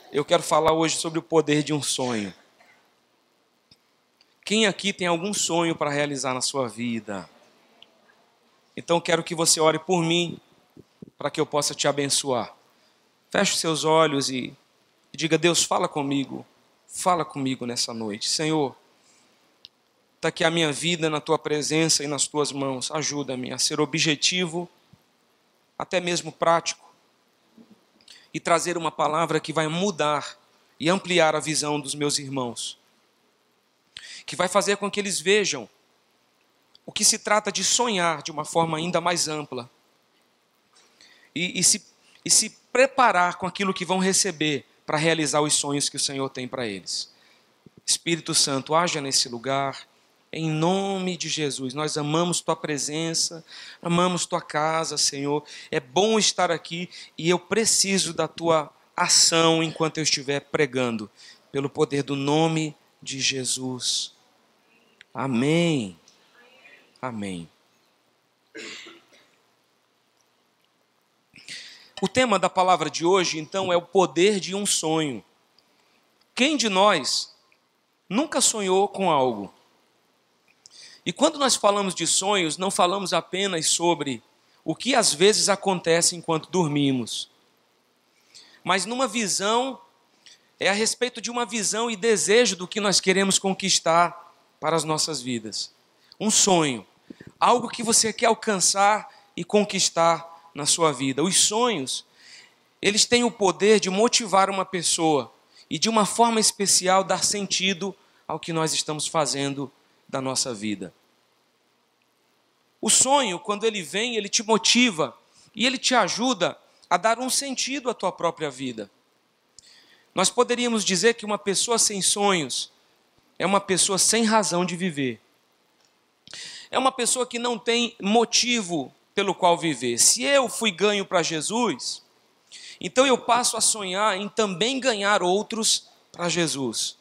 Eu quero falar hoje sobre o poder de um sonho. Quem aqui tem algum sonho para realizar na sua vida? Então quero que você ore por mim, para que eu possa te abençoar. Feche os seus olhos e diga: Deus, fala comigo nessa noite. Senhor, está aqui a minha vida na tua presença e nas tuas mãos. Ajuda-me a ser objetivo, até mesmo prático, e trazer uma palavra que vai mudar e ampliar a visão dos meus irmãos, que vai fazer com que eles vejam o que se trata de sonhar de uma forma ainda mais ampla e se preparar com aquilo que vão receber para realizar os sonhos que o Senhor tem para eles. Espírito Santo, haja nesse lugar, em nome de Jesus. Nós amamos tua presença, amamos tua casa, Senhor. É bom estar aqui e eu preciso da tua ação enquanto eu estiver pregando, pelo poder do nome de Jesus. Amém. Amém. O tema da palavra de hoje, então, é o poder de um sonho. Quem de nós nunca sonhou com algo? E quando nós falamos de sonhos, não falamos apenas sobre o que às vezes acontece enquanto dormimos, mas numa visão, é a respeito de uma visão e desejo do que nós queremos conquistar para as nossas vidas. Um sonho, algo que você quer alcançar e conquistar na sua vida. Os sonhos, eles têm o poder de motivar uma pessoa e de uma forma especial dar sentido ao que nós estamos fazendo da nossa vida. O sonho, quando ele vem, ele te motiva e ele te ajuda a dar um sentido à tua própria vida. Nós poderíamos dizer que uma pessoa sem sonhos é uma pessoa sem razão de viver. É uma pessoa que não tem motivo pelo qual viver. Se eu fui ganho para Jesus, então eu passo a sonhar em também ganhar outros para Jesus.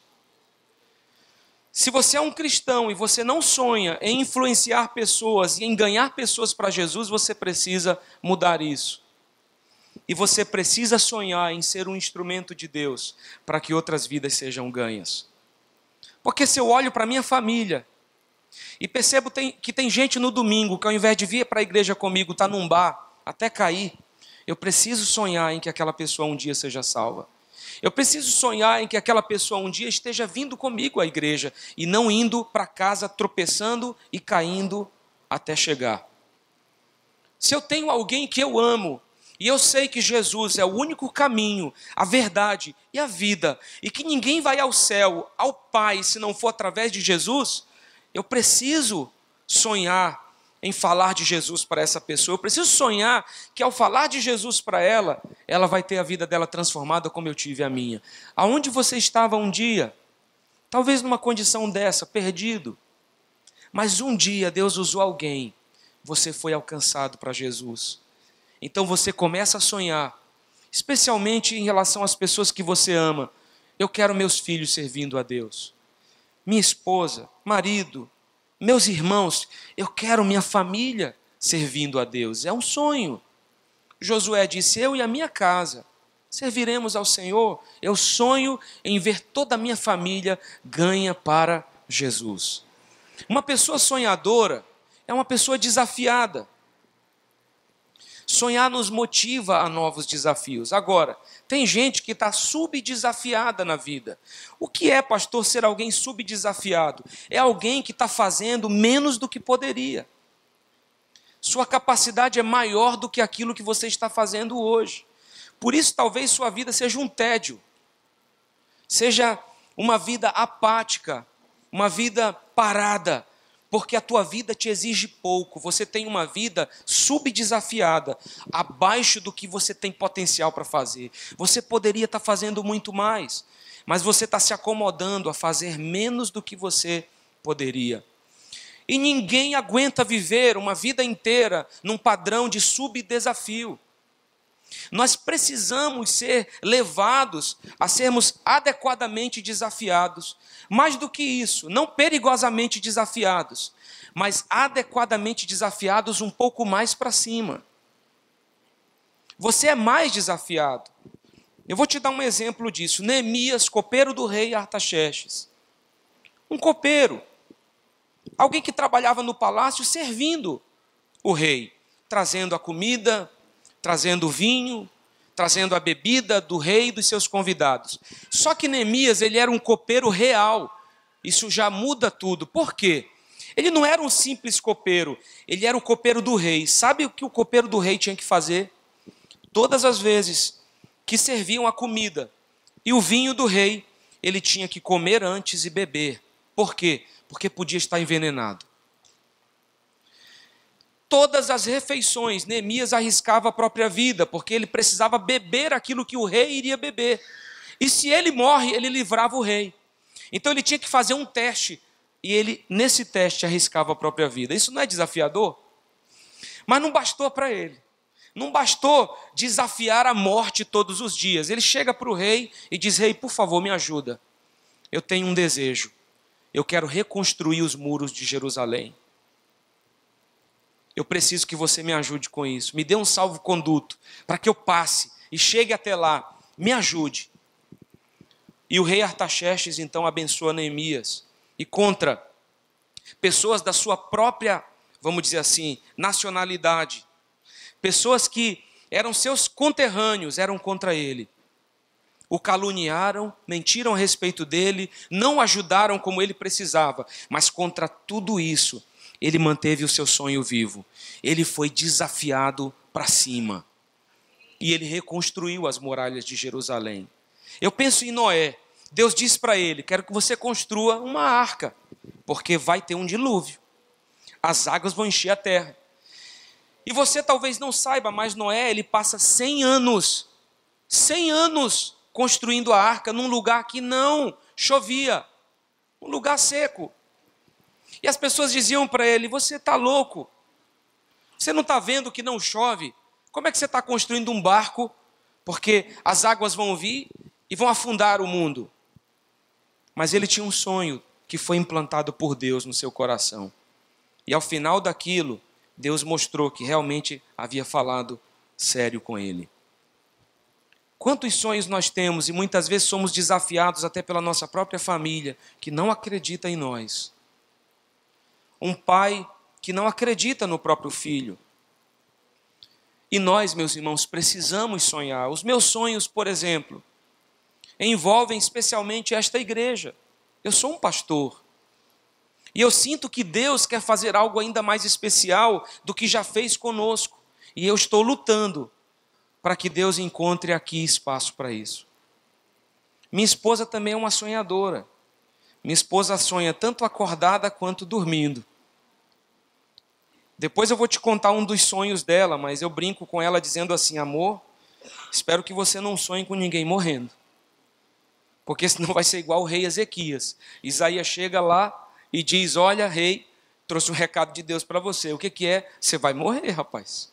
Se você é um cristão e você não sonha em influenciar pessoas e em ganhar pessoas para Jesus, você precisa mudar isso. E você precisa sonhar em ser um instrumento de Deus para que outras vidas sejam ganhas. Porque se eu olho para a minha família e percebo que tem gente no domingo que ao invés de vir para a igreja comigo, está num bar, até cair, eu preciso sonhar em que aquela pessoa um dia seja salva. Eu preciso sonhar em que aquela pessoa um dia esteja vindo comigo à igreja e não indo para casa tropeçando e caindo até chegar. Se eu tenho alguém que eu amo e eu sei que Jesus é o único caminho, a verdade e a vida, e que ninguém vai ao céu, ao Pai, se não for através de Jesus, eu preciso sonhar em falar de Jesus para essa pessoa. Eu preciso sonhar que ao falar de Jesus para ela, ela vai ter a vida dela transformada como eu tive a minha. Aonde você estava um dia? Talvez numa condição dessa, perdido. Mas um dia Deus usou alguém, você foi alcançado para Jesus. Então você começa a sonhar, especialmente em relação às pessoas que você ama. Eu quero meus filhos servindo a Deus. Minha esposa, marido, meus irmãos, eu quero minha família servindo a Deus. É um sonho. Josué disse: eu e a minha casa serviremos ao Senhor. Eu sonho em ver toda a minha família ganha para Jesus. Uma pessoa sonhadora é uma pessoa desafiada. Sonhar nos motiva a novos desafios. Agora, tem gente que está subdesafiada na vida. O que é, pastor, ser alguém subdesafiado? É alguém que está fazendo menos do que poderia. Sua capacidade é maior do que aquilo que você está fazendo hoje. Por isso, talvez sua vida seja um tédio. Seja uma vida apática, uma vida parada. Porque a tua vida te exige pouco, você tem uma vida subdesafiada, abaixo do que você tem potencial para fazer. Você poderia estar fazendo muito mais, mas você está se acomodando a fazer menos do que você poderia. E ninguém aguenta viver uma vida inteira num padrão de subdesafio. Nós precisamos ser levados a sermos adequadamente desafiados. Mais do que isso, não perigosamente desafiados, mas adequadamente desafiados um pouco mais para cima. Você é mais desafiado. Eu vou te dar um exemplo disso. Neemias, copeiro do rei Artaxerxes. Um copeiro. Alguém que trabalhava no palácio servindo o rei. Trazendo a comida, trazendo o vinho, trazendo a bebida do rei e dos seus convidados. Só que Neemias, ele era um copeiro real. Isso já muda tudo. Por quê? Ele não era um simples copeiro, ele era o copeiro do rei. Sabe o que o copeiro do rei tinha que fazer? Todas as vezes que serviam a comida e o vinho do rei, ele tinha que comer antes e beber. Por quê? Porque podia estar envenenado. Todas as refeições, Neemias arriscava a própria vida, porque ele precisava beber aquilo que o rei iria beber. E se ele morre, ele livrava o rei. Então ele tinha que fazer um teste, e ele, nesse teste, arriscava a própria vida. Isso não é desafiador? Mas não bastou para ele. Não bastou desafiar a morte todos os dias. Ele chega para o rei e diz: rei, por favor, me ajuda. Eu tenho um desejo. Eu quero reconstruir os muros de Jerusalém. Eu preciso que você me ajude com isso. Me dê um salvo-conduto para que eu passe e chegue até lá. Me ajude. E o rei Artaxerxes então abençoa Neemias. E contra pessoas da sua própria, vamos dizer assim, nacionalidade. Pessoas que eram seus conterrâneos, eram contra ele. O caluniaram, mentiram a respeito dele, não ajudaram como ele precisava. Mas contra tudo isso, ele manteve o seu sonho vivo. Ele foi desafiado para cima. E ele reconstruiu as muralhas de Jerusalém. Eu penso em Noé. Deus disse para ele: quero que você construa uma arca, porque vai ter um dilúvio. As águas vão encher a terra. E você talvez não saiba, mas Noé, ele passa 100 anos construindo a arca num lugar que não chovia, um lugar seco. E as pessoas diziam para ele: você está louco? Você não está vendo que não chove? Como é que você está construindo um barco? Porque as águas vão vir e vão afundar o mundo. Mas ele tinha um sonho que foi implantado por Deus no seu coração. E ao final daquilo, Deus mostrou que realmente havia falado sério com ele. Quantos sonhos nós temos e muitas vezes somos desafiados até pela nossa própria família, que não acredita em nós. Um pai que não acredita no próprio filho. E nós, meus irmãos, precisamos sonhar. Os meus sonhos, por exemplo, envolvem especialmente esta igreja. Eu sou um pastor. E eu sinto que Deus quer fazer algo ainda mais especial do que já fez conosco. E eu estou lutando para que Deus encontre aqui espaço para isso. Minha esposa também é uma sonhadora. Minha esposa sonha tanto acordada quanto dormindo. Depois eu vou te contar um dos sonhos dela, mas eu brinco com ela dizendo assim: amor, espero que você não sonhe com ninguém morrendo. Porque senão vai ser igual o rei Ezequias. Isaías chega lá e diz: olha, rei, trouxe um recado de Deus para você. O que é? Você vai morrer, rapaz.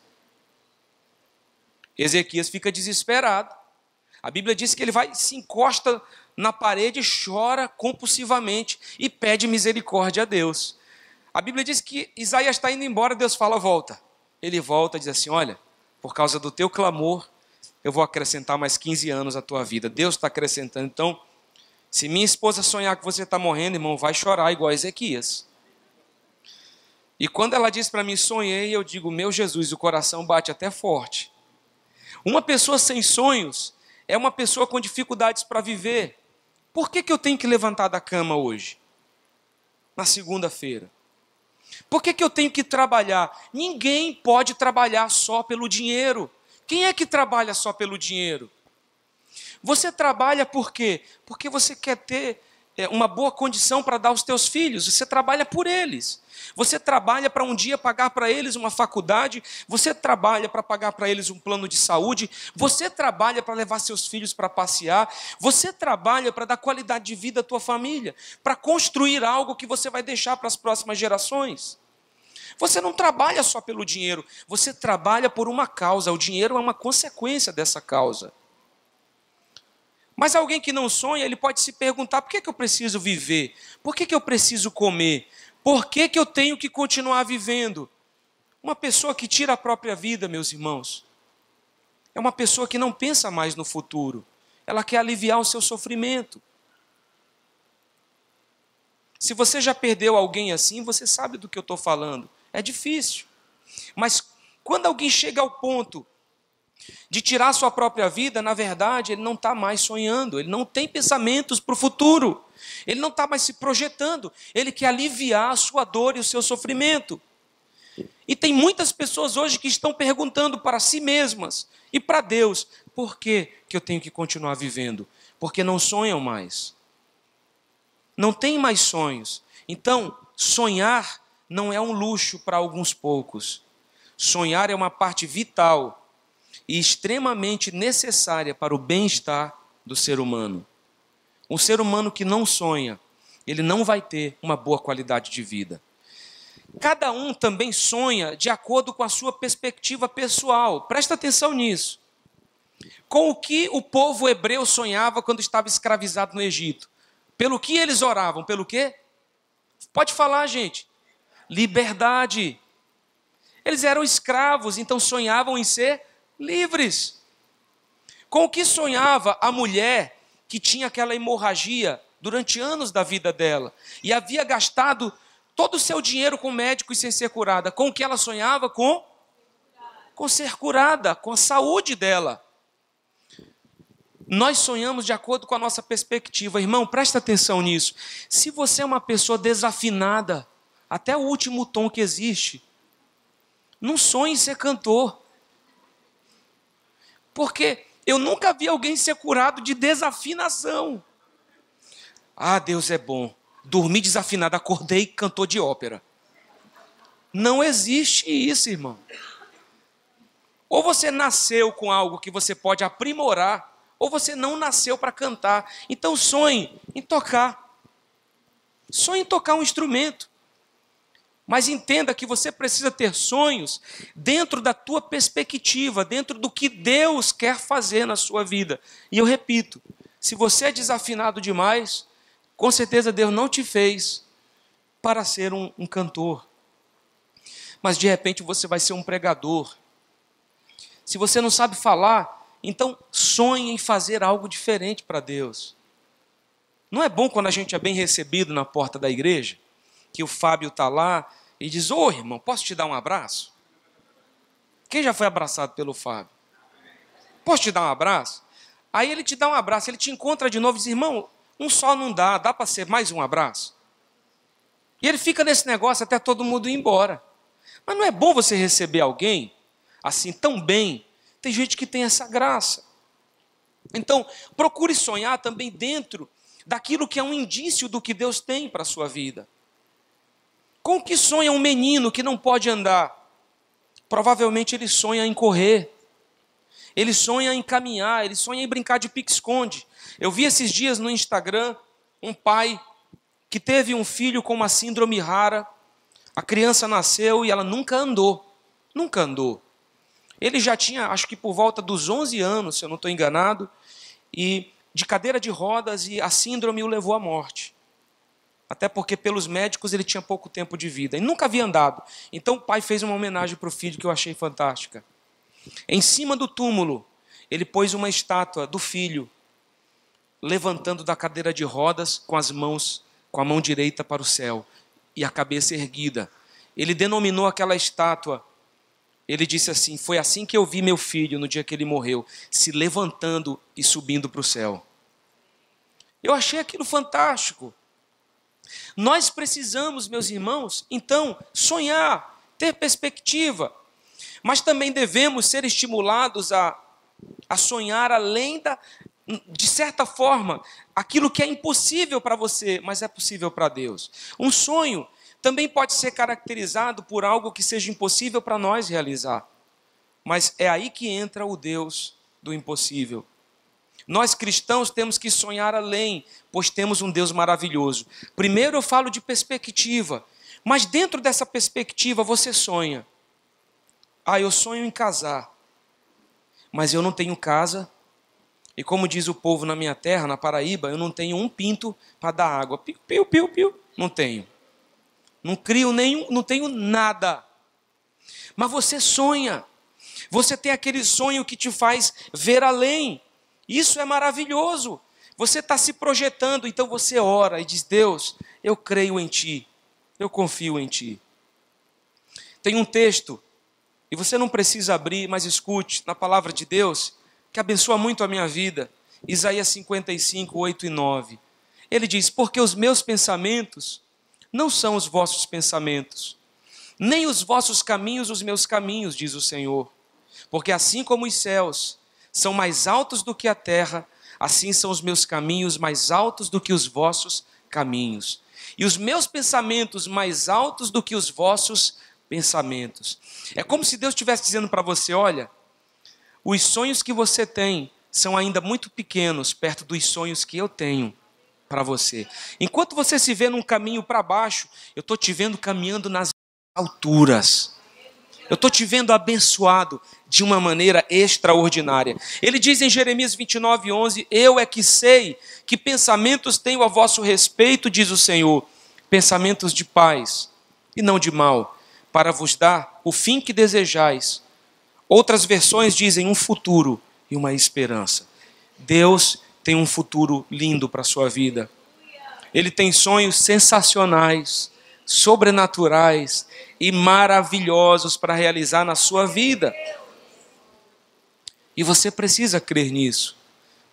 Ezequias fica desesperado. A Bíblia diz que ele vai, se encosta na parede, chora compulsivamente e pede misericórdia a Deus. A Bíblia diz que Isaías está indo embora, Deus fala: volta. Ele volta e diz assim: olha, por causa do teu clamor, eu vou acrescentar mais 15 anos à tua vida. Deus está acrescentando. Então, se minha esposa sonhar que você está morrendo, irmão, vai chorar igual a Ezequias. E quando ela diz para mim, sonhei, eu digo: meu Jesus, o coração bate até forte. Uma pessoa sem sonhos é uma pessoa com dificuldades para viver. Por que eu tenho que levantar da cama hoje? Na segunda-feira. Por que eu tenho que trabalhar? Ninguém pode trabalhar só pelo dinheiro. Quem é que trabalha só pelo dinheiro? Você trabalha por quê? Porque você quer ter uma boa condição para dar aos teus filhos. Você trabalha por eles. Você trabalha para um dia pagar para eles uma faculdade. Você trabalha para pagar para eles um plano de saúde. Você trabalha para levar seus filhos para passear. Você trabalha para dar qualidade de vida à tua família. Para construir algo que você vai deixar para as próximas gerações. Você não trabalha só pelo dinheiro. Você trabalha por uma causa. O dinheiro é uma consequência dessa causa. Mas alguém que não sonha, ele pode se perguntar: por que eu preciso viver? Por que eu preciso comer? Por que eu tenho que continuar vivendo? Uma pessoa que tira a própria vida, meus irmãos, é uma pessoa que não pensa mais no futuro. ela quer aliviar o seu sofrimento. Se você já perdeu alguém assim, você sabe do que eu estou falando. É difícil. Mas quando alguém chega ao ponto de tirar a sua própria vida, na verdade, ele não está mais sonhando, ele não tem pensamentos para o futuro, ele não está mais se projetando, ele quer aliviar a sua dor e o seu sofrimento. E tem muitas pessoas hoje que estão perguntando para si mesmas e para Deus, por que eu tenho que continuar vivendo? Porque não sonham mais. Não tem mais sonhos. Então, sonhar não é um luxo para alguns poucos. Sonhar é uma parte vital e extremamente necessária para o bem-estar do ser humano. Um ser humano que não sonha, ele não vai ter uma boa qualidade de vida. Cada um também sonha de acordo com a sua perspectiva pessoal. Presta atenção nisso. Com o que o povo hebreu sonhava quando estava escravizado no Egito? Pelo que eles oravam? Pelo quê? Pode falar, gente. Liberdade. Eles eram escravos, então sonhavam em ser livres. Com o que sonhava a mulher que tinha aquela hemorragia durante anos da vida dela e havia gastado todo o seu dinheiro com médico e sem ser curada? Com o que ela sonhava? Com ser curada, com a saúde dela. Nós sonhamos de acordo com a nossa perspectiva. Irmão, presta atenção nisso. Se você é uma pessoa desafinada, até o último tom que existe, não sonhe em ser cantor. Porque eu nunca vi alguém ser curado de desafinação. Ah, Deus é bom. Dormi desafinado, acordei e cantou de ópera. Não existe isso, irmão. Ou você nasceu com algo que você pode aprimorar, ou você não nasceu para cantar. Então sonhe em tocar. Sonhe em tocar um instrumento. Mas entenda que você precisa ter sonhos dentro da tua perspectiva, dentro do que Deus quer fazer na sua vida. E eu repito, se você é desafinado demais, com certeza Deus não te fez para ser um cantor. Mas de repente você vai ser um pregador. Se você não sabe falar, então sonhe em fazer algo diferente para Deus. Não é bom quando a gente é bem recebido na porta da igreja? Que o Fábio está lá e diz, ô irmão, posso te dar um abraço? Quem já foi abraçado pelo Fábio? Posso te dar um abraço? Aí ele te dá um abraço, ele te encontra de novo e diz, irmão, um só não dá para ser mais um abraço? E ele fica nesse negócio até todo mundo ir embora. Mas não é bom você receber alguém assim tão bem? Tem gente que tem essa graça. Então, procure sonhar também dentro daquilo que é um indício do que Deus tem para a sua vida. Com que sonha um menino que não pode andar? Provavelmente ele sonha em correr. Ele sonha em caminhar, ele sonha em brincar de pique-esconde. Eu vi esses dias no Instagram um pai que teve um filho com uma síndrome rara. A criança nasceu e ela nunca andou. Nunca andou. Ele já tinha, acho que por volta dos 11 anos, se eu não estou enganado, e de cadeira de rodas, e a síndrome o levou à morte. Até porque pelos médicos ele tinha pouco tempo de vida. E nunca havia andado. Então o pai fez uma homenagem para o filho que eu achei fantástica. Em cima do túmulo, ele pôs uma estátua do filho, levantando da cadeira de rodas com as mãos, com a mão direita para o céu e a cabeça erguida. Ele denominou aquela estátua, ele disse assim, foi assim que eu vi meu filho no dia que ele morreu, se levantando e subindo para o céu. Eu achei aquilo fantástico. Nós precisamos, meus irmãos, então, sonhar, ter perspectiva, mas também devemos ser estimulados a sonhar além de certa forma, aquilo que é impossível para você, mas é possível para Deus. Um sonho também pode ser caracterizado por algo que seja impossível para nós realizar, mas é aí que entra o Deus do impossível. Nós cristãos temos que sonhar além, pois temos um Deus maravilhoso. Primeiro eu falo de perspectiva, mas dentro dessa perspectiva você sonha. Ah, eu sonho em casar, mas eu não tenho casa, e como diz o povo na minha terra, na Paraíba, eu não tenho um pinto para dar água. Piu, piu, piu, piu. Não tenho. Não crio nenhum, não tenho nada. Mas você sonha. Você tem aquele sonho que te faz ver além. Isso é maravilhoso. Você está se projetando, então você ora e diz: Deus, eu creio em Ti, eu confio em Ti. Tem um texto, e você não precisa abrir, mas escute, na palavra de Deus, que abençoa muito a minha vida. Isaías 55, 8 e 9. Ele diz: porque os meus pensamentos não são os vossos pensamentos, nem os vossos caminhos os meus caminhos, diz o Senhor. Porque assim como os céus são mais altos do que a terra, assim são os meus caminhos mais altos do que os vossos caminhos, e os meus pensamentos mais altos do que os vossos pensamentos. É como se Deus estivesse dizendo para você: olha, os sonhos que você tem são ainda muito pequenos perto dos sonhos que eu tenho para você. Enquanto você se vê num caminho para baixo, eu estou te vendo caminhando nas alturas. Eu estou te vendo abençoado de uma maneira extraordinária. Ele diz em Jeremias 29, 11: eu é que sei que pensamentos tenho a vosso respeito, diz o Senhor, pensamentos de paz e não de mal, para vos dar o fim que desejais. Outras versões dizem um futuro e uma esperança. Deus tem um futuro lindo para a sua vida. Ele tem sonhos sensacionais, sobrenaturais e maravilhosos para realizar na sua vida. E você precisa crer nisso.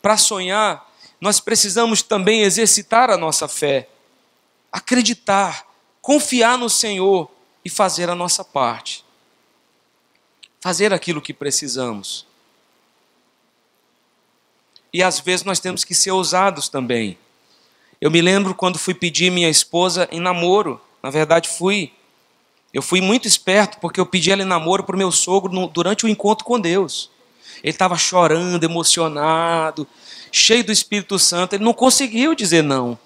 Para sonhar, nós precisamos também exercitar a nossa fé, acreditar, confiar no Senhor e fazer a nossa parte. Fazer aquilo que precisamos. E às vezes nós temos que ser ousados também. Eu me lembro quando fui pedir minha esposa em namoro. Na verdade eu fui muito esperto, porque eu pedi ela em namoro para o meu sogro durante o encontro com Deus. Ele estava chorando, emocionado, cheio do Espírito Santo. Ele não conseguiu dizer não.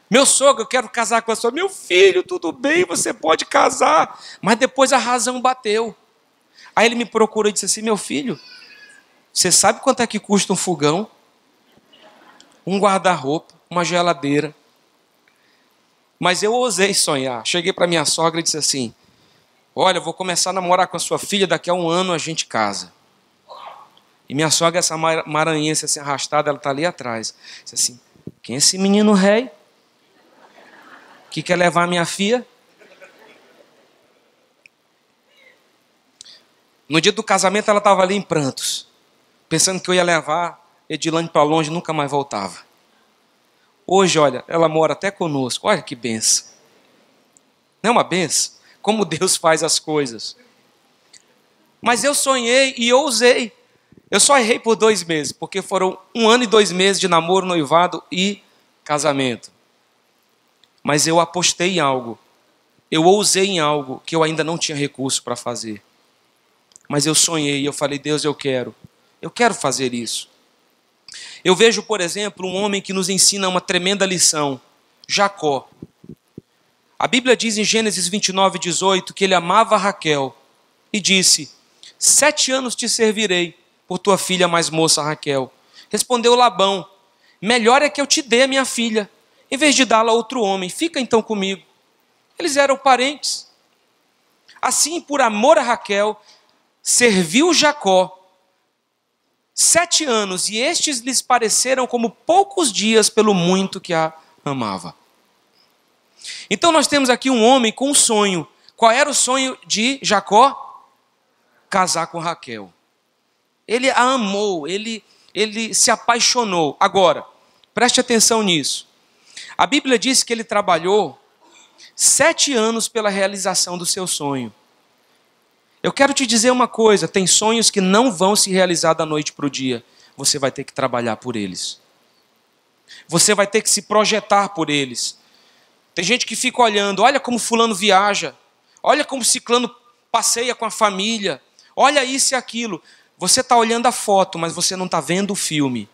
Meu sogro, eu quero casar com a sua. Meu filho, tudo bem, você pode casar. Mas depois a razão bateu. Aí ele me procurou e disse assim: meu filho, você sabe quanto é que custa um fogão? Um guarda-roupa, uma geladeira. Mas eu ousei sonhar. Cheguei para minha sogra e disse assim: olha, eu vou começar a namorar com a sua filha, daqui a 1 ano a gente casa. E minha sogra, essa maranhense assim arrastada, ela está ali atrás. Disse assim: quem é esse menino rei? Que quer levar a minha filha? No dia do casamento ela estava ali em prantos, pensando que eu ia levar Edilane para longe e nunca mais voltava. Hoje, olha, ela mora até conosco. Olha que benção. Não é uma benção? Como Deus faz as coisas. Mas eu sonhei e ousei. Eu só errei por 2 meses, porque foram 1 ano e 2 meses de namoro, noivado e casamento. Mas eu apostei em algo. Eu ousei em algo que eu ainda não tinha recurso para fazer. Mas eu sonhei e eu falei: Deus, eu quero fazer isso. Eu vejo, por exemplo, um homem que nos ensina uma tremenda lição, Jacó. A Bíblia diz em Gênesis 29, 18, que ele amava Raquel e disse: 7 anos te servirei por tua filha mais moça Raquel. Respondeu Labão: melhor é que eu te dê a minha filha, em vez de dá-la a outro homem. Fica então comigo. Eles eram parentes. Assim, por amor a Raquel, serviu Jacó 7 anos, e estes lhes pareceram como poucos dias pelo muito que a amava. Então nós temos aqui um homem com um sonho. Qual era o sonho de Jacó? Casar com Raquel. Ele a amou, ele se apaixonou. Agora, preste atenção nisso. A Bíblia diz que ele trabalhou 7 anos pela realização do seu sonho. Eu quero te dizer uma coisa: tem sonhos que não vão se realizar da noite para o dia. Você vai ter que trabalhar por eles. Você vai ter que se projetar por eles. Tem gente que fica olhando: olha como fulano viaja, olha como ciclano passeia com a família, olha isso e aquilo. Você está olhando a foto, mas você não está vendo o filme.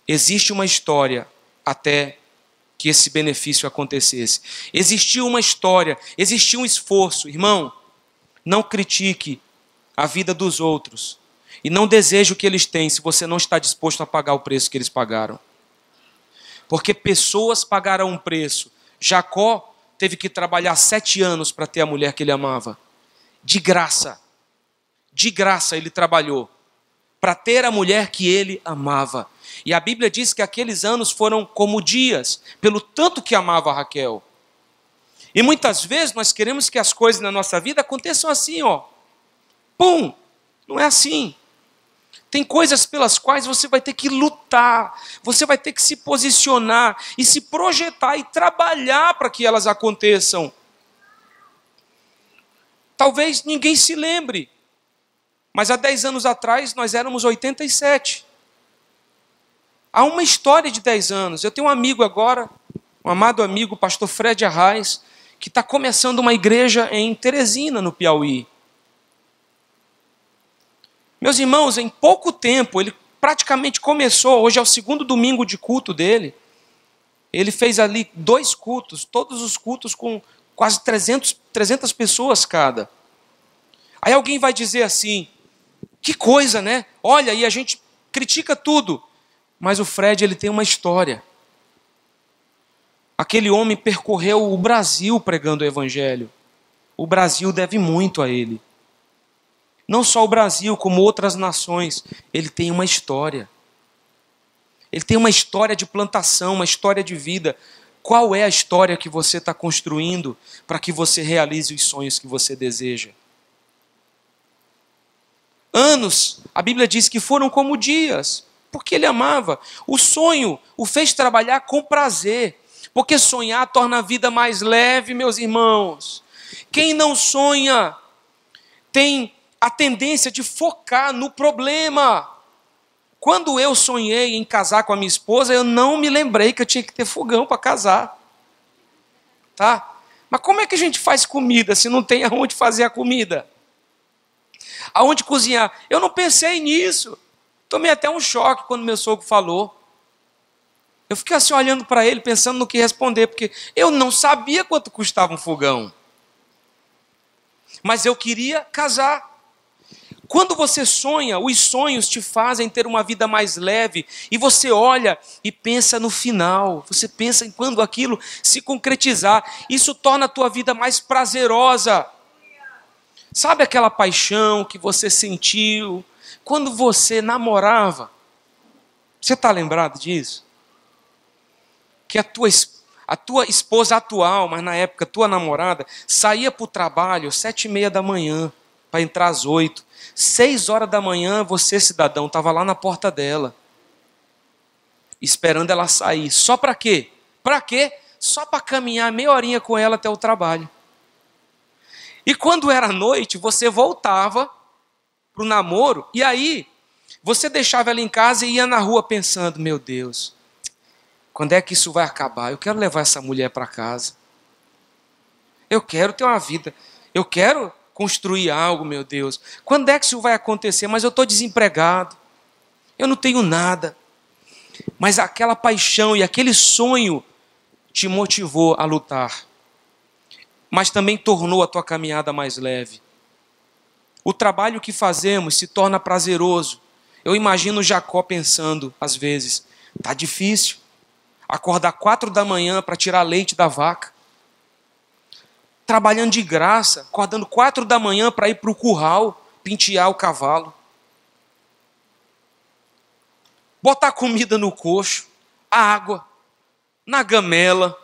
Existe uma história até que esse benefício acontecesse. Existiu uma história, existiu um esforço. Irmão, não critique a vida dos outros e não deseje o que eles têm se você não está disposto a pagar o preço que eles pagaram. Porque pessoas pagaram um preço. Jacó teve que trabalhar 7 anos para ter a mulher que ele amava. De graça ele trabalhou. para ter a mulher que ele amava. E a Bíblia diz que aqueles anos foram como dias, pelo tanto que amava Raquel. E muitas vezes nós queremos que as coisas na nossa vida aconteçam assim, ó. Pum! Não é assim. Tem coisas pelas quais você vai ter que lutar, você vai ter que se posicionar e se projetar e trabalhar para que elas aconteçam. Talvez ninguém se lembre, mas há 10 anos atrás nós éramos 87. Há uma história de 10 anos. Eu tenho um amigo agora, um amado amigo, o pastor Fred Arraes, que está começando uma igreja em Teresina, no Piauí. Meus irmãos, em pouco tempo, ele praticamente começou, hoje é o segundo domingo de culto dele, ele fez ali 2 cultos, todos os cultos com quase 300 pessoas cada. Aí alguém vai dizer assim, que coisa, né? Olha, e a gente critica tudo, mas o Fred, ele tem uma história. Aquele homem percorreu o Brasil pregando o evangelho. O Brasil deve muito a ele. Não só o Brasil, como outras nações. Ele tem uma história. Ele tem uma história de plantação, uma história de vida. Qual é a história que você está construindo para que você realize os sonhos que você deseja? Anos, a Bíblia diz que foram como dias, porque ele amava. O sonho o fez trabalhar com prazer. Porque sonhar torna a vida mais leve, meus irmãos. Quem não sonha tem a tendência de focar no problema. Quando eu sonhei em casar com a minha esposa, eu não me lembrei que eu tinha que ter fogão para casar. Tá? Mas como é que a gente faz comida se não tem aonde fazer a comida? Aonde cozinhar? Eu não pensei nisso. Tomei até um choque quando meu sogro falou. Eu fiquei assim olhando para ele, pensando no que responder, porque eu não sabia quanto custava um fogão. Mas eu queria casar. Quando você sonha, os sonhos te fazem ter uma vida mais leve, e você olha e pensa no final, você pensa em quando aquilo se concretizar, isso torna a tua vida mais prazerosa. Sabe aquela paixão que você sentiu quando você namorava? Você está lembrado disso? Que a tua esposa atual, mas na época tua namorada, saía para o trabalho 7h30 da manhã, para entrar às 8. 6 horas da manhã, você, cidadão, estava lá na porta dela, esperando ela sair. Só para quê? Para quê? Só para caminhar meia horinha com ela até o trabalho. E quando era noite, você voltava para o namoro, e aí você deixava ela em casa e ia na rua pensando, meu Deus, quando é que isso vai acabar? Eu quero levar essa mulher para casa. Eu quero ter uma vida. Eu quero construir algo, meu Deus. Quando é que isso vai acontecer? Mas eu estou desempregado. Eu não tenho nada. Mas aquela paixão e aquele sonho te motivou a lutar. Mas também tornou a tua caminhada mais leve. O trabalho que fazemos se torna prazeroso. Eu imagino Jacó pensando, às vezes, está difícil. Acordar 4 da manhã para tirar leite da vaca. Trabalhando de graça, acordando 4 da manhã para ir para o curral, pentear o cavalo. Botar comida no coxo, água, na gamela.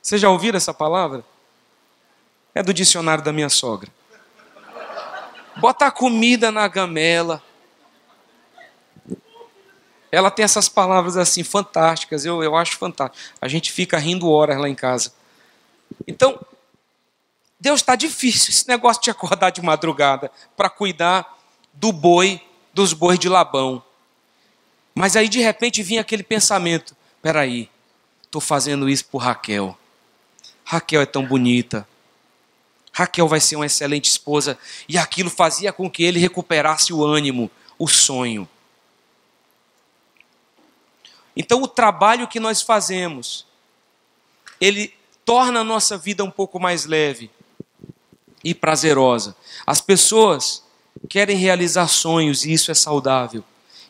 Vocês já ouviram essa palavra? É do dicionário da minha sogra. Botar comida na gamela. Ela tem essas palavras assim, fantásticas, eu acho fantástico. A gente fica rindo horas lá em casa. Então, Deus, está difícil esse negócio de acordar de madrugada para cuidar dos bois de Labão. Mas aí de repente vinha aquele pensamento, peraí, estou fazendo isso por Raquel. Raquel é tão bonita. Raquel vai ser uma excelente esposa. E aquilo fazia com que ele recuperasse o ânimo, o sonho. Então o trabalho que nós fazemos, ele torna a nossa vida um pouco mais leve e prazerosa. As pessoas querem realizar sonhos e isso é saudável.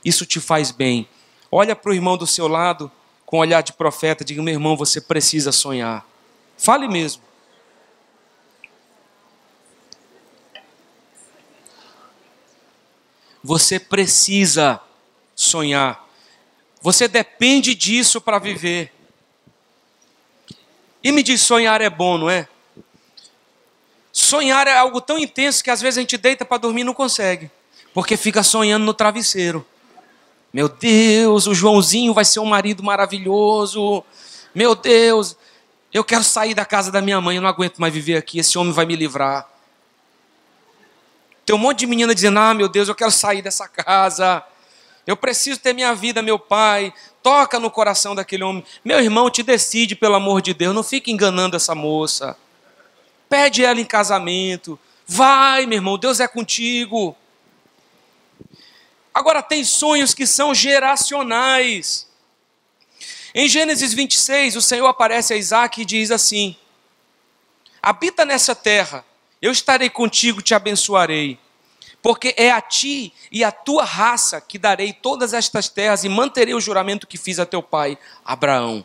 Isso te faz bem. Olha para o irmão do seu lado com um olhar de profeta, diga, meu irmão, você precisa sonhar. Fale mesmo. você precisa sonhar. Você depende disso para viver. E me diz, sonhar é bom, não é? Sonhar é algo tão intenso que às vezes a gente deita para dormir e não consegue. Porque fica sonhando no travesseiro. Meu Deus, o Joãozinho vai ser um marido maravilhoso. Meu Deus, eu quero sair da casa da minha mãe, eu não aguento mais viver aqui, esse homem vai me livrar. Tem um monte de menina dizendo, meu Deus, eu quero sair dessa casa. Eu preciso ter minha vida, meu pai. Toca no coração daquele homem. Meu irmão, te decide, pelo amor de Deus. Não fique enganando essa moça. Pede ela em casamento. Vai, meu irmão, Deus é contigo. Agora, tem sonhos que são geracionais. Em Gênesis 26, o Senhor aparece a Isaac e diz assim: habita nessa terra, eu estarei contigo, te abençoarei. Porque é a ti e à tua raça que darei todas estas terras e manterei o juramento que fiz a teu pai, Abraão.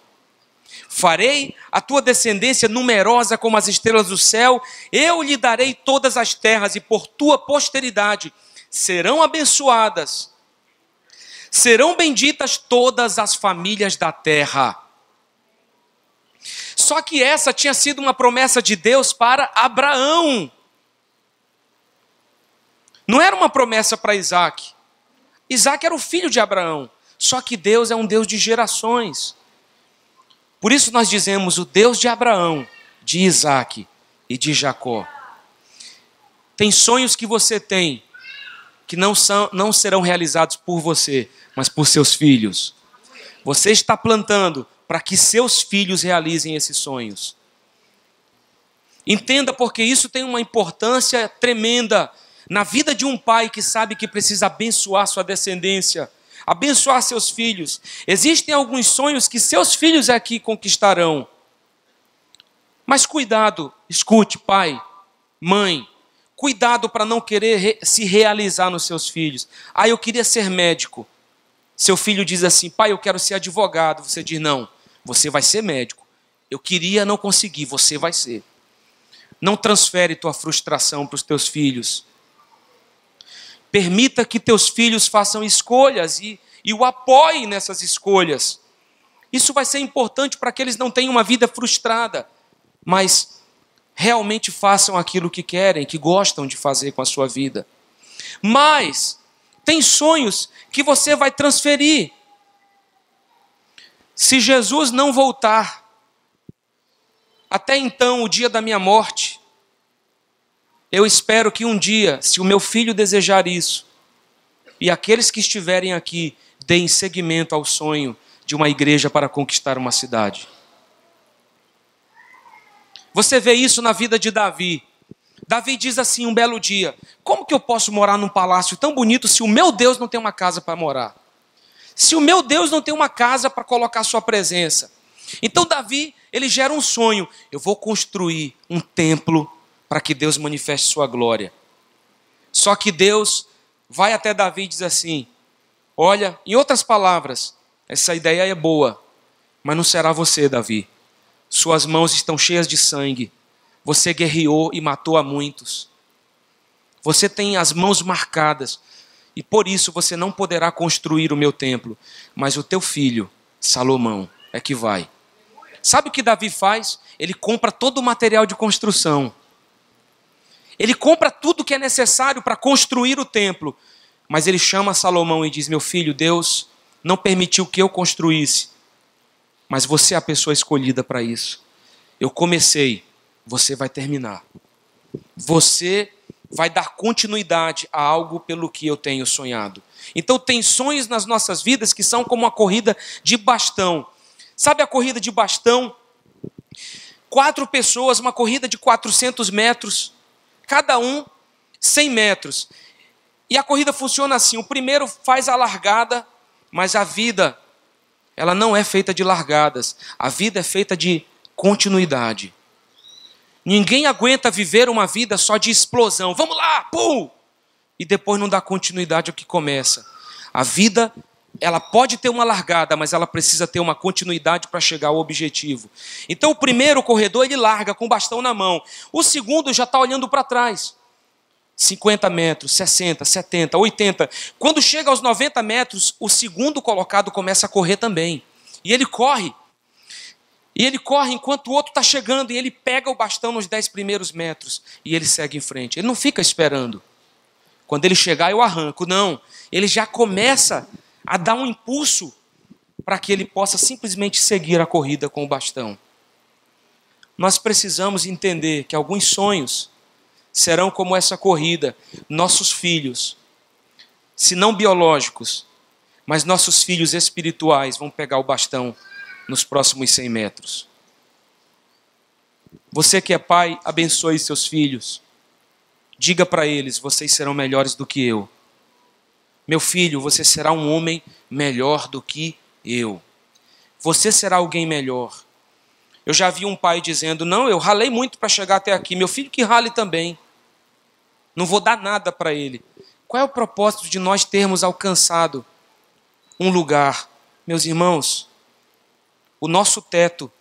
Farei a tua descendência numerosa como as estrelas do céu, eu lhe darei todas as terras e por tua posteridade serão abençoadas. Serão benditas todas as famílias da terra. Só que essa tinha sido uma promessa de Deus para Abraão. Não era uma promessa para Isaac. Isaac era o filho de Abraão. Só que Deus é um Deus de gerações. Por isso nós dizemos o Deus de Abraão, de Isaac e de Jacó. Tem sonhos que você tem que não serão realizados por você, mas por seus filhos. Você está plantando para que seus filhos realizem esses sonhos. Entenda, porque isso tem uma importância tremenda na vida de um pai que sabe que precisa abençoar sua descendência, abençoar seus filhos. Existem alguns sonhos que seus filhos aqui conquistarão. Mas cuidado, escute, pai, mãe, cuidado para não querer se realizar nos seus filhos. Eu queria ser médico. Seu filho diz assim, pai, eu quero ser advogado. Você diz, não, você vai ser médico. Eu queria, não consegui, você vai ser. Não transfere tua frustração para os teus filhos. Permita que teus filhos façam escolhas e o apoie nessas escolhas. Isso vai ser importante para que eles não tenham uma vida frustrada, mas realmente façam aquilo que querem, que gostam de fazer com a sua vida. Mas tem sonhos que você vai transferir. Se Jesus não voltar, até então, o dia da minha morte, eu espero que um dia, se o meu filho desejar isso, e aqueles que estiverem aqui deem seguimento ao sonho de uma igreja para conquistar uma cidade. Você vê isso na vida de Davi. Davi diz assim um belo dia, como que eu posso morar num palácio tão bonito se o meu Deus não tem uma casa para morar? Se o meu Deus não tem uma casa para colocar sua presença? Então Davi, ele gera um sonho, eu vou construir um templo para que Deus manifeste sua glória. Só que Deus vai até Davi e diz assim, olha, em outras palavras, essa ideia é boa, mas não será você, Davi. Suas mãos estão cheias de sangue. Você guerreou e matou a muitos. Você tem as mãos marcadas. E por isso você não poderá construir o meu templo. Mas o teu filho, Salomão, é que vai. Sabe o que Davi faz? Ele compra todo o material de construção. Ele compra tudo que é necessário para construir o templo. Mas ele chama Salomão e diz, meu filho, Deus não permitiu que eu construísse. Mas você é a pessoa escolhida para isso. Eu comecei, você vai terminar. Você vai dar continuidade a algo pelo que eu tenho sonhado. Então tem sonhos nas nossas vidas que são como uma corrida de bastão. Sabe a corrida de bastão? 4 pessoas, uma corrida de 400 metros. Cada um 100 metros. E a corrida funciona assim. O primeiro faz a largada, mas a vida, ela não é feita de largadas. A vida é feita de continuidade. Ninguém aguenta viver uma vida só de explosão. Vamos lá, pum! E depois não dá continuidade ao que começa. A vida, ela pode ter uma largada, mas ela precisa ter uma continuidade para chegar ao objetivo. Então o primeiro corredor, ele larga com o bastão na mão. O segundo já está olhando para trás. 50 metros, 60, 70, 80. Quando chega aos 90 metros, o segundo colocado começa a correr também. E ele corre. E ele corre enquanto o outro está chegando. E ele pega o bastão nos 10 primeiros metros. E ele segue em frente. Ele não fica esperando. Quando ele chegar, eu arranco. Não. Ele já começa a dar um impulso para que ele possa simplesmente seguir a corrida com o bastão. Nós precisamos entender que alguns sonhos serão como essa corrida. Nossos filhos, se não biológicos, mas nossos filhos espirituais vão pegar o bastão nos próximos 100 metros. Você que é pai, abençoe seus filhos. Diga para eles, vocês serão melhores do que eu. Meu filho, você será um homem melhor do que eu. Você será alguém melhor. Eu já vi um pai dizendo, não, eu ralei muito para chegar até aqui. Meu filho que rale também. Não vou dar nada para ele. Qual é o propósito de nós termos alcançado um lugar? Meus irmãos, o nosso teto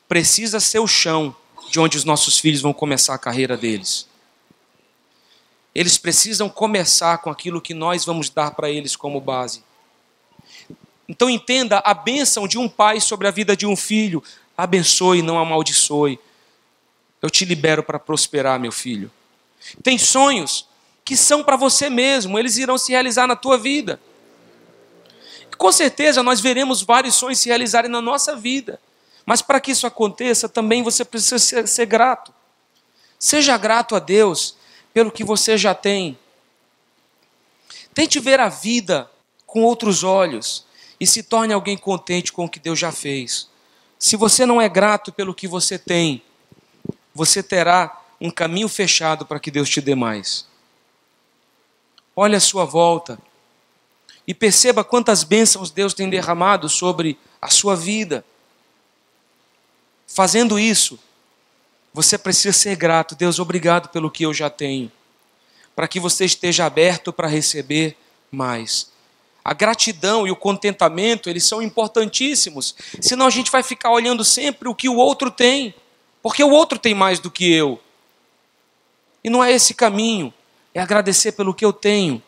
precisa ser o chão de onde os nossos filhos vão começar a carreira deles. Eles precisam começar com aquilo que nós vamos dar para eles como base. Então entenda a bênção de um pai sobre a vida de um filho. Abençoe, não amaldiçoe. Eu te libero para prosperar, meu filho. Tem sonhos que são para você mesmo. Eles irão se realizar na tua vida. E com certeza nós veremos vários sonhos se realizarem na nossa vida. Mas para que isso aconteça, também você precisa ser grato. Seja grato a Deus pelo que você já tem. Tente ver a vida com outros olhos e se torne alguém contente com o que Deus já fez. Se você não é grato pelo que você tem, você terá um caminho fechado para que Deus te dê mais. Olhe à sua volta e perceba quantas bênçãos Deus tem derramado sobre a sua vida. Fazendo isso, você precisa ser grato. Deus, obrigado pelo que eu já tenho. Para que você esteja aberto para receber mais. A gratidão e o contentamento, eles são importantíssimos. Senão a gente vai ficar olhando sempre o que o outro tem. Porque o outro tem mais do que eu. E não é esse caminho. É agradecer pelo que eu tenho.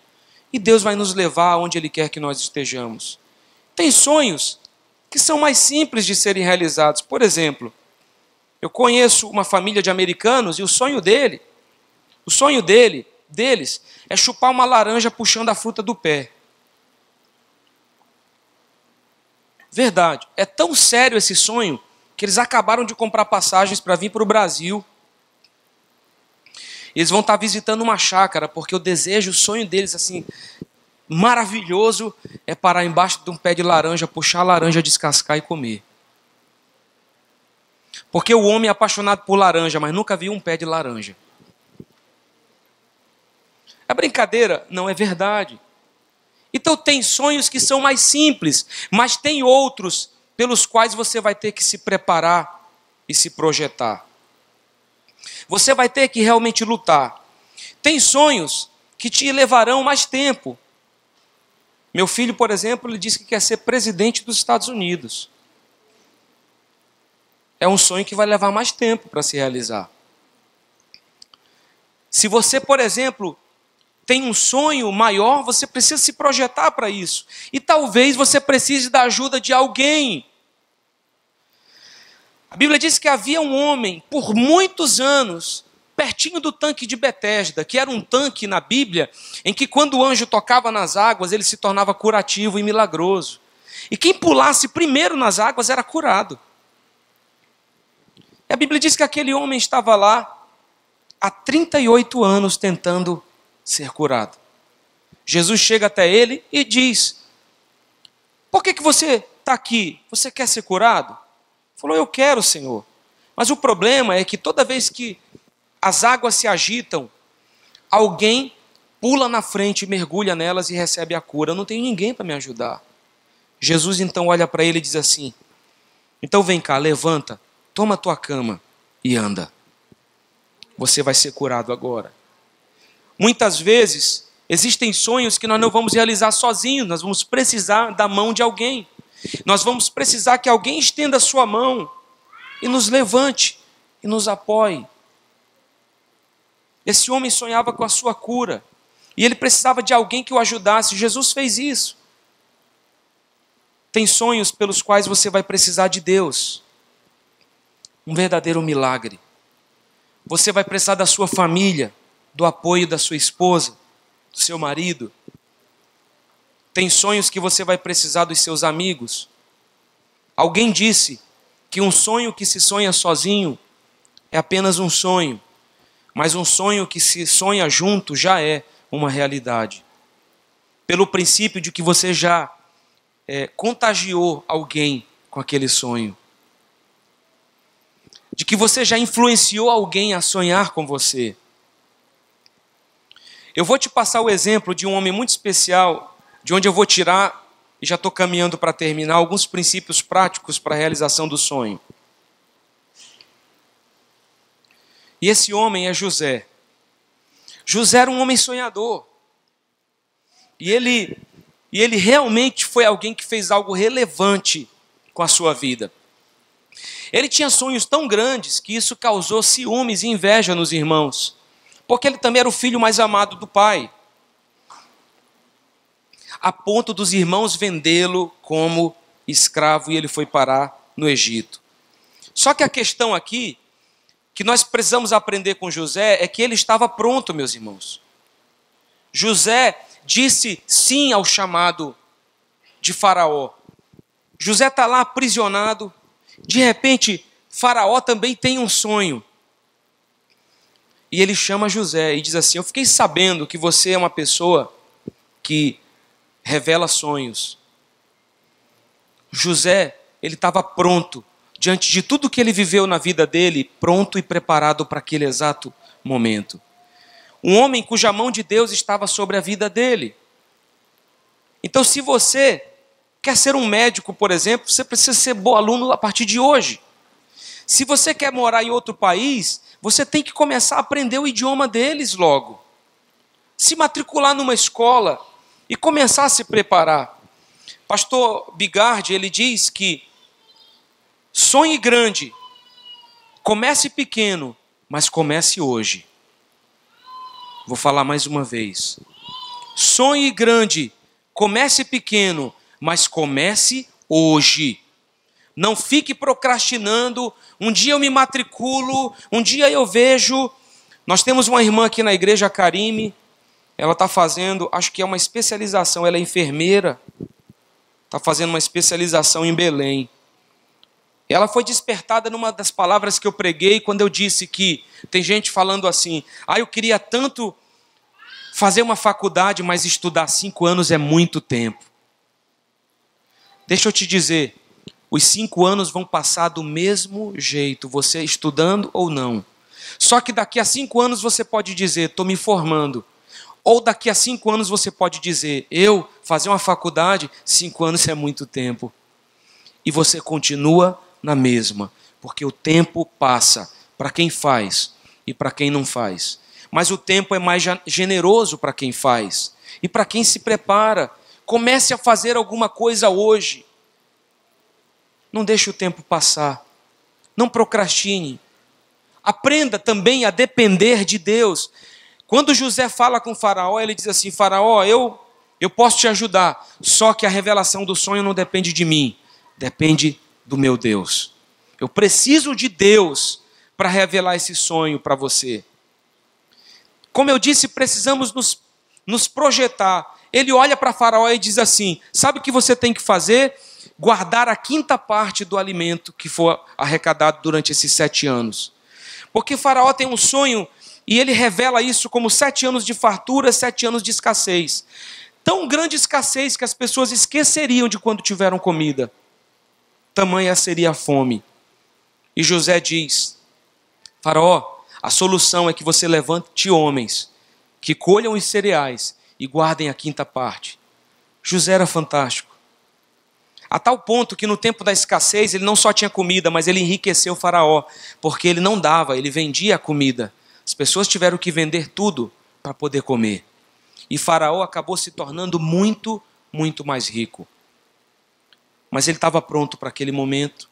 E Deus vai nos levar aonde Ele quer que nós estejamos. Tem sonhos que são mais simples de serem realizados. Por exemplo, eu conheço uma família de americanos e o sonho deles é chupar uma laranja puxando a fruta do pé. Verdade. É tão sério esse sonho que eles acabaram de comprar passagens para vir para o Brasil. Eles vão estar visitando uma chácara, porque o sonho deles, assim, maravilhoso, é parar embaixo de um pé de laranja, puxar a laranja, descascar e comer. Porque o homem é apaixonado por laranja, mas nunca viu um pé de laranja. É brincadeira? Não, é verdade. Então tem sonhos que são mais simples, mas tem outros pelos quais você vai ter que se preparar e se projetar. Você vai ter que realmente lutar. Tem sonhos que te levarão mais tempo. Meu filho, por exemplo, ele disse que quer ser presidente dos Estados Unidos. É um sonho que vai levar mais tempo para se realizar. Se você, por exemplo, tem um sonho maior, você precisa se projetar para isso. E talvez você precise da ajuda de alguém. A Bíblia diz que havia um homem, por muitos anos, pertinho do tanque de Betesda, que era um tanque na Bíblia, em que quando o anjo tocava nas águas, ele se tornava curativo e milagroso. E quem pulasse primeiro nas águas era curado. E a Bíblia diz que aquele homem estava lá há 38 anos tentando ser curado. Jesus chega até ele e diz: por que você está aqui? Você quer ser curado? Ele falou: eu quero, Senhor. Mas o problema é que toda vez que as águas se agitam, alguém pula na frente, mergulha nelas e recebe a cura. Eu não tenho ninguém para me ajudar. Jesus então olha para ele e diz assim: então vem cá, levanta, toma a tua cama e anda. Você vai ser curado agora. Muitas vezes, existem sonhos que nós não vamos realizar sozinhos, nós vamos precisar da mão de alguém. Nós vamos precisar que alguém estenda a sua mão e nos levante e nos apoie. Esse homem sonhava com a sua cura. E ele precisava de alguém que o ajudasse. Jesus fez isso. Tem sonhos pelos quais você vai precisar de Deus. Um verdadeiro milagre. Você vai precisar da sua família, do apoio da sua esposa, do seu marido. Tem sonhos que você vai precisar dos seus amigos. Alguém disse que um sonho que se sonha sozinho é apenas um sonho, mas um sonho que se sonha junto já é uma realidade. Pelo princípio de que você já contagiou alguém com aquele sonho. De que você já influenciou alguém a sonhar com você. Eu vou te passar o exemplo de um homem muito especial, de onde eu vou tirar, e já estou caminhando para terminar, alguns princípios práticos para a realização do sonho. E esse homem é José. José era um homem sonhador. E ele realmente foi alguém que fez algo relevante com a sua vida. Ele tinha sonhos tão grandes que isso causou ciúmes e inveja nos irmãos. Porque ele também era o filho mais amado do pai. A ponto dos irmãos vendê-lo como escravo e ele foi parar no Egito. Só que a questão aqui, que nós precisamos aprender com José, é que ele estava pronto, meus irmãos. José disse sim ao chamado de Faraó. José está lá aprisionado. De repente, Faraó também tem um sonho. E ele chama José e diz assim: eu fiquei sabendo que você é uma pessoa que revela sonhos. José, ele estava pronto, diante de tudo que ele viveu na vida dele, pronto e preparado para aquele exato momento. Um homem cuja mão de Deus estava sobre a vida dele. Então, se você quer ser um médico, por exemplo, você precisa ser bom aluno a partir de hoje. Se você quer morar em outro país, você tem que começar a aprender o idioma deles logo. Se matricular numa escola e começar a se preparar. Pastor Bigardi, ele diz que sonhe grande, comece pequeno, mas comece hoje. Vou falar mais uma vez. Sonhe grande, comece pequeno, mas comece hoje. Não fique procrastinando. Um dia eu me matriculo, um dia eu vejo. Nós temos uma irmã aqui na igreja, a Karime. Ela está fazendo, acho que é uma especialização, ela é enfermeira. Está fazendo uma especialização em Belém. Ela foi despertada numa das palavras que eu preguei, quando eu disse que tem gente falando assim: eu queria tanto fazer uma faculdade, mas estudar 5 anos é muito tempo. Deixa eu te dizer, os 5 anos vão passar do mesmo jeito, você estudando ou não. Só que daqui a 5 anos você pode dizer: estou me formando. Ou daqui a 5 anos você pode dizer: eu fazer uma faculdade, 5 anos é muito tempo. E você continua na mesma, porque o tempo passa para quem faz e para quem não faz. Mas o tempo é mais generoso para quem faz e para quem se prepara. Comece a fazer alguma coisa hoje. Não deixe o tempo passar. Não procrastine. Aprenda também a depender de Deus. Quando José fala com Faraó, ele diz assim: Faraó, eu posso te ajudar, só que a revelação do sonho não depende de mim, depende do meu Deus. Eu preciso de Deus para revelar esse sonho para você. Como eu disse, precisamos nos projetar. Ele olha para Faraó e diz assim: sabe o que você tem que fazer? Guardar a 5ª parte do alimento que for arrecadado durante esses 7 anos. Porque Faraó tem um sonho e ele revela isso como 7 anos de fartura, 7 anos de escassez. Tão grande escassez que as pessoas esqueceriam de quando tiveram comida. Tamanha seria a fome. E José diz: Faraó, a solução é que você levante homens que colham os cereais e guardem a 5ª parte. José era fantástico. A tal ponto que no tempo da escassez ele não só tinha comida, mas ele enriqueceu o Faraó, porque ele não dava, ele vendia a comida. As pessoas tiveram que vender tudo para poder comer. E Faraó acabou se tornando muito, muito mais rico. Mas ele estava pronto para aquele momento.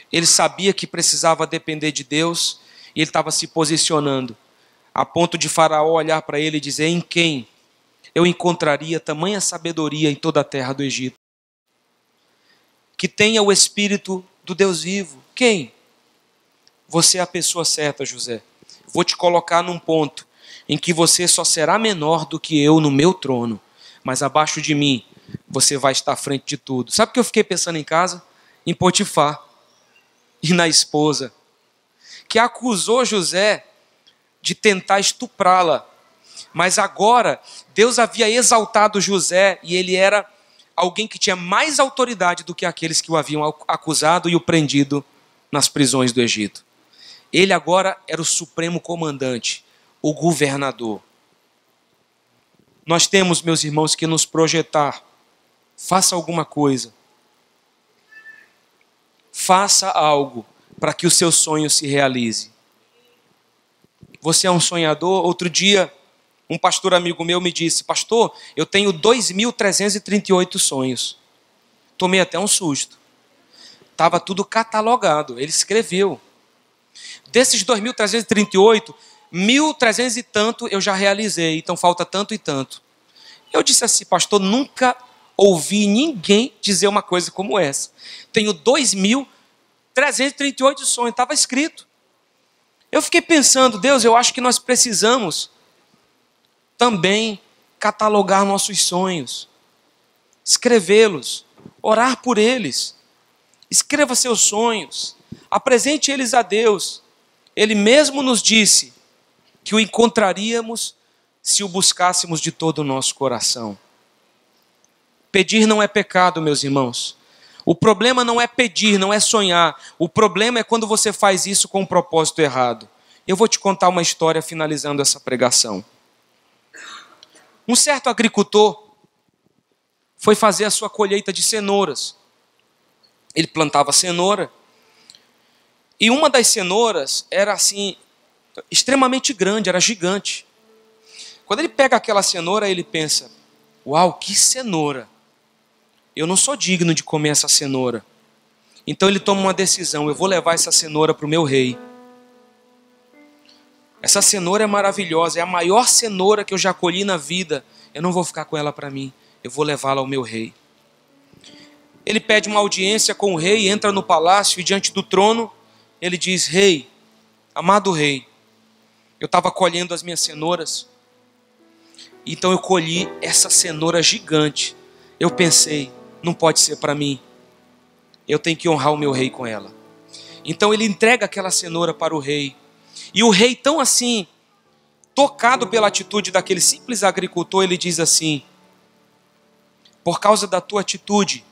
Ele sabia que precisava depender de Deus e ele estava se posicionando. a ponto de Faraó olhar para ele e dizer: em quem eu encontraria tamanha sabedoria em toda a terra do Egito? Que tenha o espírito do Deus vivo. Quem? Você é a pessoa certa, José. Vou te colocar num ponto em que você só será menor do que eu no meu trono, mas abaixo de mim você vai estar à frente de tudo. Sabe o que eu fiquei pensando em casa? Em Potifar e na esposa, que acusou José de tentar estuprá-la. Mas agora Deus havia exaltado José e ele era alguém que tinha mais autoridade do que aqueles que o haviam acusado e o prendido nas prisões do Egito. Ele agora era o supremo comandante, o governador. Nós temos, meus irmãos, que nos projetar. Faça alguma coisa. Faça algo para que o seu sonho se realize. Você é um sonhador? Outro dia, um pastor amigo meu me disse: pastor, eu tenho 2.338 sonhos. Tomei até um susto. Estava tudo catalogado, ele escreveu. Desses 2.338, 1.300 e tanto eu já realizei, então falta tanto e tanto. Eu disse assim: pastor, nunca ouvi ninguém dizer uma coisa como essa. Tenho 2.338 sonhos, estava escrito. Eu fiquei pensando: Deus, eu acho que nós precisamos também catalogar nossos sonhos, escrevê-los, orar por eles. Escreva seus sonhos, apresente eles a Deus. Ele mesmo nos disse que o encontraríamos se o buscássemos de todo o nosso coração. Pedir não é pecado, meus irmãos. O problema não é pedir, não é sonhar. O problema é quando você faz isso com um propósito errado. Eu vou te contar uma história finalizando essa pregação. Um certo agricultor foi fazer a sua colheita de cenouras. Ele plantava cenoura. E uma das cenouras era assim, extremamente grande, era gigante. Quando ele pega aquela cenoura, ele pensa: uau, que cenoura! Eu não sou digno de comer essa cenoura. Então ele toma uma decisão: eu vou levar essa cenoura para o meu rei. Essa cenoura é maravilhosa, é a maior cenoura que eu já colhi na vida. Eu não vou ficar com ela para mim, eu vou levá-la ao meu rei. Ele pede uma audiência com o rei, entra no palácio e diante do trono, ele diz: rei, amado rei, eu estava colhendo as minhas cenouras, então eu colhi essa cenoura gigante. Eu pensei: não pode ser para mim, eu tenho que honrar o meu rei com ela. Então ele entrega aquela cenoura para o rei. E o rei, tão assim, tocado pela atitude daquele simples agricultor, ele diz assim: por causa da tua atitude,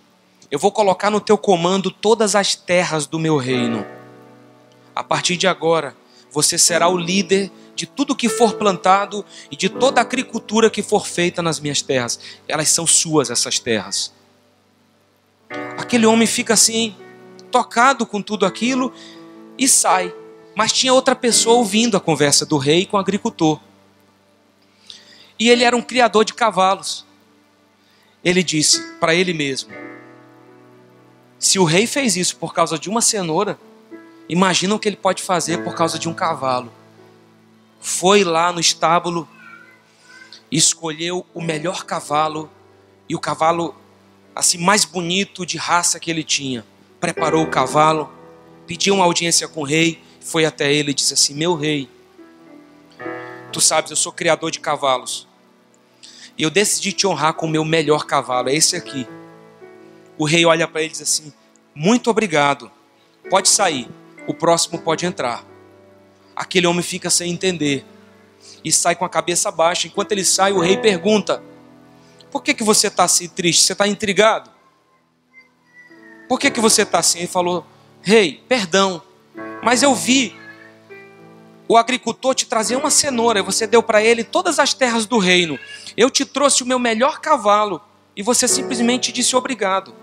eu vou colocar no teu comando todas as terras do meu reino. A partir de agora, você será o líder de tudo que for plantado e de toda a agricultura que for feita nas minhas terras. Elas são suas, essas terras. Aquele homem fica assim, tocado com tudo aquilo e sai. Mas tinha outra pessoa ouvindo a conversa do rei com o agricultor. E ele era um criador de cavalos. Ele disse para ele mesmo: se o rei fez isso por causa de uma cenoura, imagina o que ele pode fazer por causa de um cavalo. Foi lá no estábulo, escolheu o melhor cavalo, e o cavalo assim mais bonito de raça que ele tinha. Preparou o cavalo, pediu uma audiência com o rei, foi até ele e disse assim: meu rei, tu sabes, eu sou criador de cavalos, e eu decidi te honrar com o meu melhor cavalo, é esse aqui. O rei olha para ele e diz assim: muito obrigado, pode sair, o próximo pode entrar. Aquele homem fica sem entender e sai com a cabeça baixa. Enquanto ele sai, o rei pergunta: por que você está assim triste? Você está intrigado? Por que você está assim? Ele falou: rei, perdão, mas eu vi o agricultor te trazer uma cenoura e você deu para ele todas as terras do reino. Eu te trouxe o meu melhor cavalo e você simplesmente disse obrigado.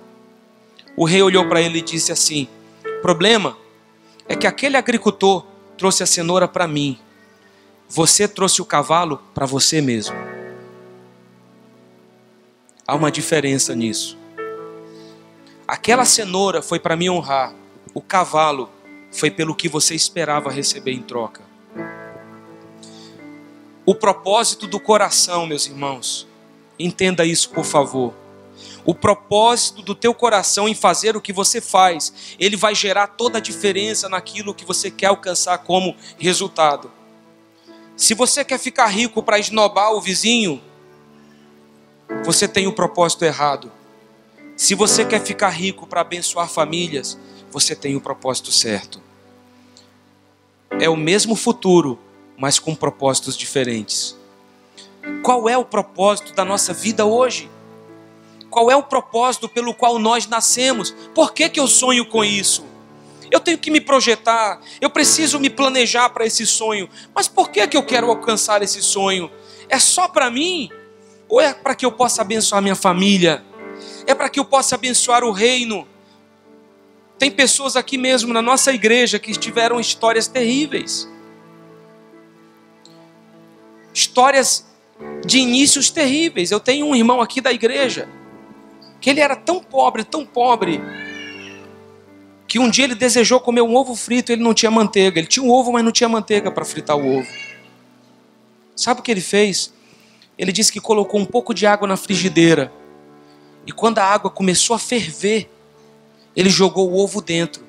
O rei olhou para ele e disse assim: o problema é que aquele agricultor trouxe a cenoura para mim. Você trouxe o cavalo para você mesmo. Há uma diferença nisso. Aquela cenoura foi para me honrar. O cavalo foi pelo que você esperava receber em troca. O propósito do coração, meus irmãos, entenda isso, por favor. O propósito do teu coração em fazer o que você faz, ele vai gerar toda a diferença naquilo que você quer alcançar como resultado. Se você quer ficar rico para esnobar o vizinho, você tem o propósito errado. Se você quer ficar rico para abençoar famílias, você tem o propósito certo. É o mesmo futuro, mas com propósitos diferentes. Qual é o propósito da nossa vida hoje? Qual é o propósito pelo qual nós nascemos? Por que eu sonho com isso? Eu tenho que me projetar, eu preciso me planejar para esse sonho. Mas por que eu quero alcançar esse sonho? É só para mim? Ou é para que eu possa abençoar minha família? É para que eu possa abençoar o reino? Tem pessoas aqui mesmo na nossa igreja que tiveram histórias terríveis. Histórias de inícios terríveis. Eu tenho um irmão aqui da igreja que ele era tão pobre, que um dia ele desejou comer um ovo frito e ele não tinha manteiga. Ele tinha um ovo, mas não tinha manteiga para fritar o ovo. Sabe o que ele fez? Ele disse que colocou um pouco de água na frigideira. E quando a água começou a ferver, ele jogou o ovo dentro,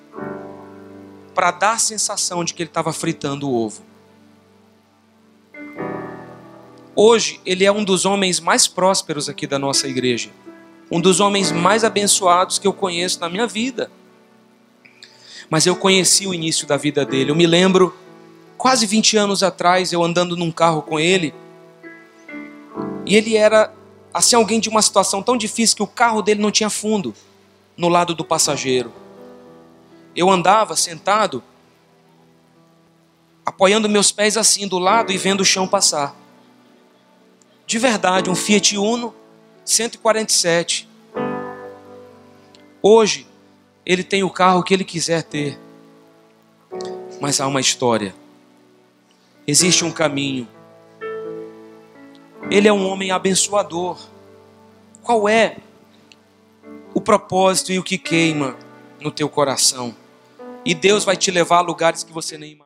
para dar a sensação de que ele estava fritando o ovo. Hoje, ele é um dos homens mais prósperos aqui da nossa igreja. Um dos homens mais abençoados que eu conheço na minha vida. Mas eu conheci o início da vida dele. Eu me lembro, quase 20 anos atrás, eu andando num carro com ele. E ele era, assim, alguém de uma situação tão difícil que o carro dele não tinha fundo no lado do passageiro. Eu andava sentado, apoiando meus pés assim do lado e vendo o chão passar. De verdade, um Fiat Uno 147. Hoje, ele tem o carro que ele quiser ter. Mas há uma história. Existe um caminho. Ele é um homem abençoador. Qual é o propósito e o que queima no teu coração? E Deus vai te levar a lugares que você nem imagina.